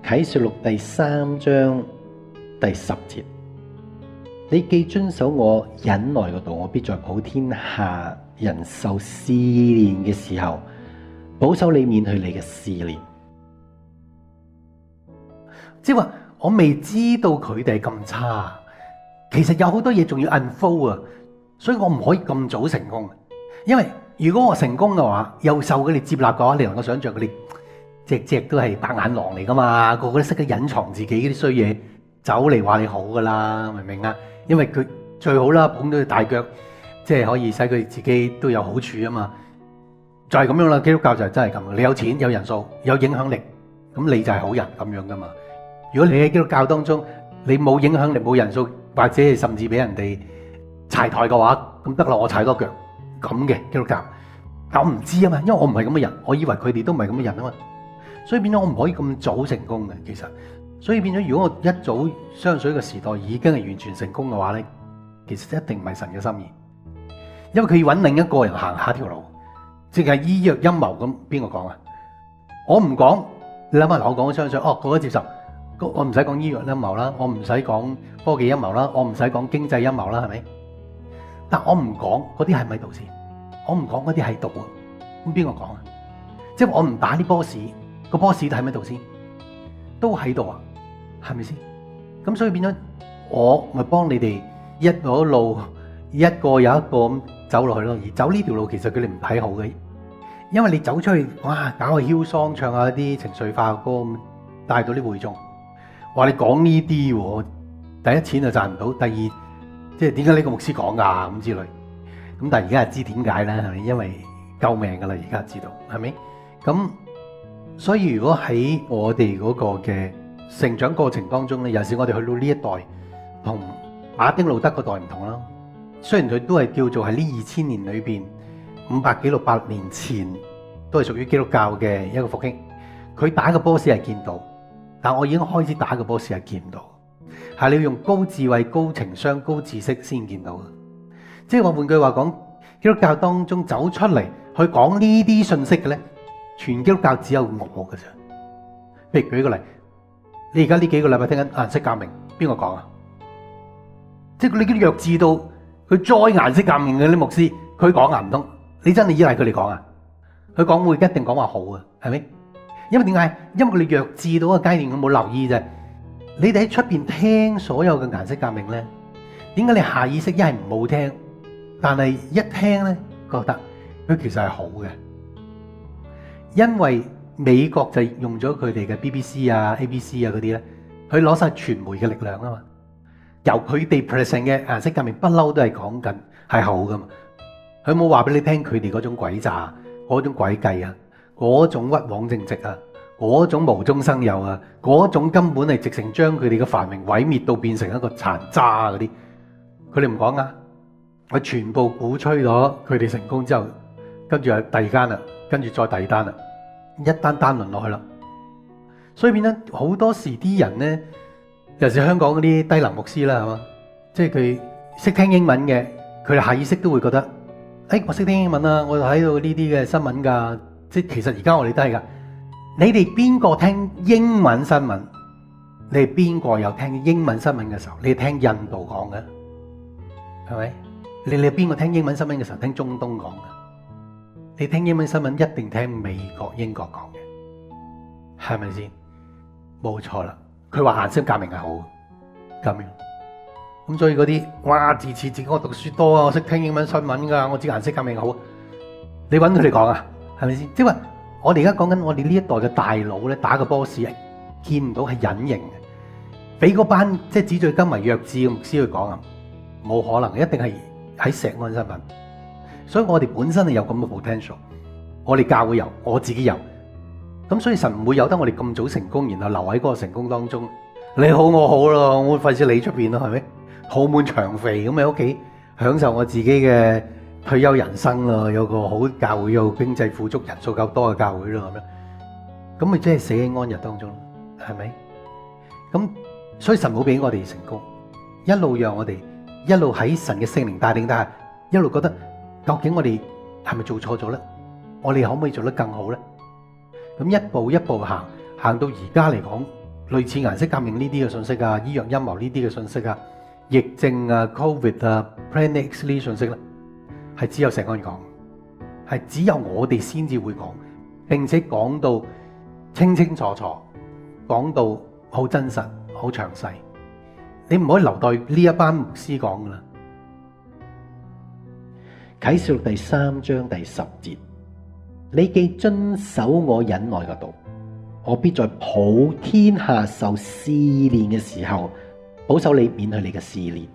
啟示錄第3章第10節，你既遵守我忍耐嘅道，我必在普天下人受試煉嘅時候，保守你免去你嘅試煉。即係話我未知道佢哋咁差，其實有好多嘢仲要 unfold 啊，所以我唔可以咁早成功。因為如果我成功嘅話，又受佢哋接納嘅話，你能夠想象佢哋隻都係白眼狼嚟噶嘛，個個都識得隱藏自己嗰啲衰嘢，走嚟話你好噶啦，明唔明啊？因為佢最好啦，捧到佢大腳，即係可以使佢自己都有好處啊嘛。就係咁樣啦，基督教就係真係咁，你有錢有人數有影響力，咁你就係好人咁樣噶嘛。如果你喺基督教當中，你冇影響力冇人數，或者係甚至俾人哋柴台嘅話，咁得啦，我踩多腳咁嘅基督教。但我唔知啊嘛，因為我唔係咁嘅人，我以為佢哋都唔係咁嘅人啊嘛。所以變咗我唔可以咁早成功嘅，其實，所以變咗如果我一早相信呢個時代已經係完全成功嘅話咧，其實一定唔係神嘅心意，因為佢要揾另一個人行下條路，即係醫藥陰謀咁，邊個講啊？我唔講，你諗下，我講我相信，哦，個個接受，我唔使講醫藥陰謀啦，我唔使講科技陰謀啦，我唔使講經濟陰謀啦，係咪？但我唔講嗰啲係咪度先？我唔講嗰啲係度啊，咁邊個講啊？即係我唔打啲 boss。個 boss 喺咪度先？都喺度啊，係咪先？咁所以變咗，我咪幫你哋一路一個有一個咁走落去咯。而走呢條路其實佢哋唔睇好嘅，因為你走出去，哇，搞個囂桑，唱下啲情緒化嘅歌，帶到啲會眾，話你講呢啲喎，第一錢就賺唔到，第二即係點解呢個牧師講㗎咁之類。咁但係而家係知點解啦，係咪？因為救命㗎啦，而家知道係咪？咁所以如果喺我哋嗰個嘅成長過程當中咧，尤其是我哋去到呢一代，同馬丁路德嗰代唔同啦。雖然佢都係叫做喺呢2000年裏邊500幾600年前都係屬於基督教嘅一個復興，佢打嘅波士係見到，但我已經開始打嘅波士係見唔到，係你要用高智慧、高情商、高知識先見到嘅。即係我換句話講，基督教當中走出嚟去講呢啲信息嘅咧，全基督教只有我嘅啫。譬如舉個例，你而家呢幾個禮拜聽緊顏色革命，邊個講啊？即係你啲弱智到佢栽顏色革命嘅啲牧師，佢講啊唔通？你真係依賴佢哋講啊？佢講會一定講話好啊，係咪？因為點解？因為佢哋弱智到個階段，佢冇留意啫。你哋喺出邊聽所有嘅顏色革命咧，點解你下意識一係冇聽，但係一聽咧覺得佢其實係好嘅？因為美國就用咗佢哋嘅 BBC 啊、ABC 啊嗰啲咧，佢攞晒傳媒嘅力量啊嘛。由佢哋 present 嘅顏色革命不嬲都係講緊係好噶嘛。佢冇話俾你聽佢哋嗰種詭詐、嗰種詭計啊、嗰種屈枉正直啊、嗰種無中生有啊、嗰種根本係直情將佢哋嘅繁榮毀滅到變成一個殘渣嗰啲，佢哋唔講啊。佢全部鼓吹咗佢哋成功之後，跟住係第二間啦，跟住再第二單啦。一單單輪落去啦，所以變咗好多時啲人咧，尤其是香港嗰啲低能牧師啦，係嘛，即係佢識聽英文嘅，佢哋下意識都會覺得，我識聽英文啊，我就睇到呢啲嘅新聞㗎，即係其實而家我哋都係㗎。你哋邊個聽英文新聞？你哋邊個有聽英文新聞嘅時候？你哋聽印度講嘅，係咪？你哋邊個聽英文新聞嘅時候聽中東講嘅？你聽英文新聞一定聽美國、英國講嘅，係咪先？冇錯啦，佢話顏色革命係好咁樣，咁所以嗰啲哇自恃自己我讀書多啊，我識聽英文新聞㗎，我知顏色革命好，你揾佢哋講啊，係咪先？即係話我哋而家講緊我哋呢一代嘅大佬咧，打個波士見唔到係隱形嘅，俾嗰班即係紙醉金迷弱智嘅牧師去講啊，冇可能，一定係喺石安身份。所以我哋本身係有咁嘅 potential， 我哋教會有，我自己有，咁所以神唔會有得我哋咁早成功，然後留喺嗰個成功當中。你好我好咯，我費事你出邊咯，係咪？肚滿腸肥咁喺屋企享受我自己嘅退休人生咯，有個好教會，有經濟富足、人數夠多嘅教會咯，咁咪即係死喺安逸當中，係咪？咁所以神冇俾我哋成功，一路讓我哋一路喺神嘅聖靈帶領底下，一路覺得。究竟我哋係咪做錯咗呢？我哋可唔可以做得更好呢？咁一步一步行到而家嚟講，類似顏色革命呢啲嘅信息啊，醫藥陰謀呢啲嘅信息啊，疫症啊、Covid 啊、Plan X 呢啲信息咧，係只有石安講，係只有我哋先至會講，並且講到清清楚楚，講到好真實、好詳細。你唔可以留待呢一班牧師講噶啦。啟示錄第3章第10節，你既遵守我忍耐嘅道，我必在普天下受試煉嘅時候，保守你免去你嘅試煉。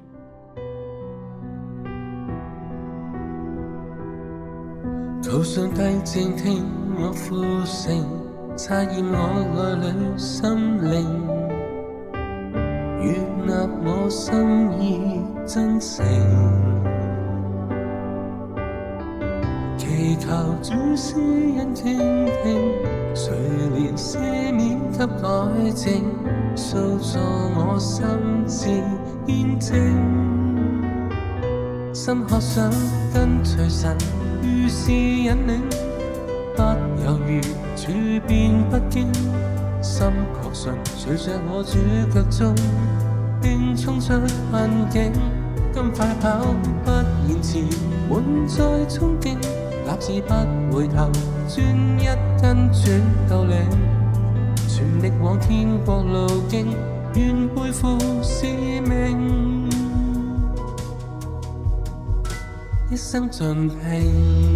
求上帝靜聽我呼聲，察驗我內裏心靈，悅納我心意真誠，祈求主施恩傾聽，垂憐赦免給改正，塑造我心志堅正，心渴想跟隨神，於是引領，不猶豫，處變不驚，心確信，隨着我主腳蹤，並衝出困境，今快跑不延遲，滿載衝勁，立志不回頭，專一跟主到領，全力往天國路徑，願背負使命，一生盡拼。